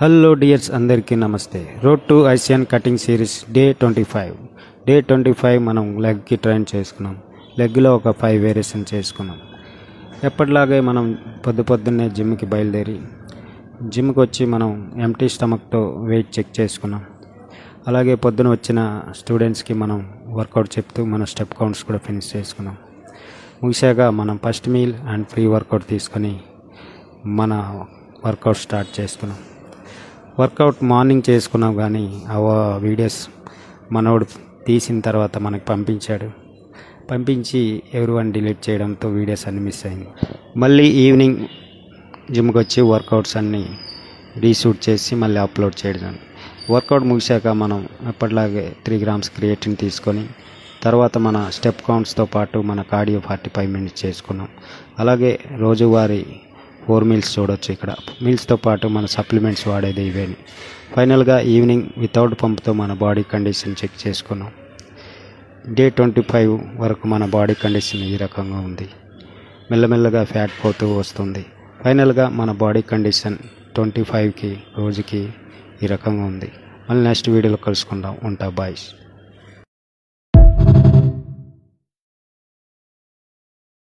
Hello dears, అందరికీ నమస్తే. Road to ఐసియన్ కటింగ్ సిరీస్ డే 25 మనం లెగ్కి ట్రైన్ చేసుకున్నాం. లెగ్లో ఒక 5 వేరియేషన్ చేసుకున్నాం. ఎప్పటిలాగే మనం పొద్దున్నే జిమ్కి బయలుదేరి జిమ్కి వచ్చి మనం ఎంటీ స్టమక్తో వెయిట్ చెక్ చేసుకున్నాం. అలాగే పొద్దున వచ్చిన స్టూడెంట్స్కి మనం వర్కౌట్ చెప్తూ మన స్టెప్ కౌంట్స్ కూడా ఫినిష్ చేసుకున్నాం. ముగిసాక మనం first meal and free workout తీసుకొని మన వర్కౌట్ స్టార్ట్ చేసుకున్నాం. వర్కౌట్ మార్నింగ్ చేసుకున్నాం, కానీ ఆ వీడియోస్ మనోడు తీసిన తర్వాత మనకు పంపించి ఎవరివన్ డిలీట్ చేయడంతో వీడియోస్ అన్నీ మిస్ అయింది. మళ్ళీ ఈవినింగ్ జిమ్కి వచ్చి వర్కౌట్స్ అన్నీ రీషూట్ చేసి మళ్ళీ అప్లోడ్ చేయడం. వర్కౌట్ ముగిశాక మనం ఎప్పటిలాగే 3 grams క్రియేటిన్ తీసుకొని తర్వాత మన స్టెప్ కౌంట్స్తో పాటు మన కార్డియో 45 minutes చేసుకున్నాం. అలాగే రోజువారీ 4 meals చూడొచ్చు. ఇక్కడ మీల్స్తో పాటు మన సప్లిమెంట్స్ వాడేది ఇవేని. ఫైనల్గా ఈవినింగ్ వితౌట్ పంప్తో మన బాడీ కండిషన్ చెక్ చేసుకున్నాం. డే 25 వరకు మన బాడీ కండిషన్ ఈ రకంగా ఉంది. మెల్లమెల్లగా ఫ్యాట్ పోతూ వస్తుంది. ఫైనల్గా మన బాడీ కండిషన్ 25కి రోజుకి ఈ రకంగా ఉంది. మళ్ళీ నెక్స్ట్ వీడియోలో కలుసుకుందాం. ఉంటా బాయ్స్.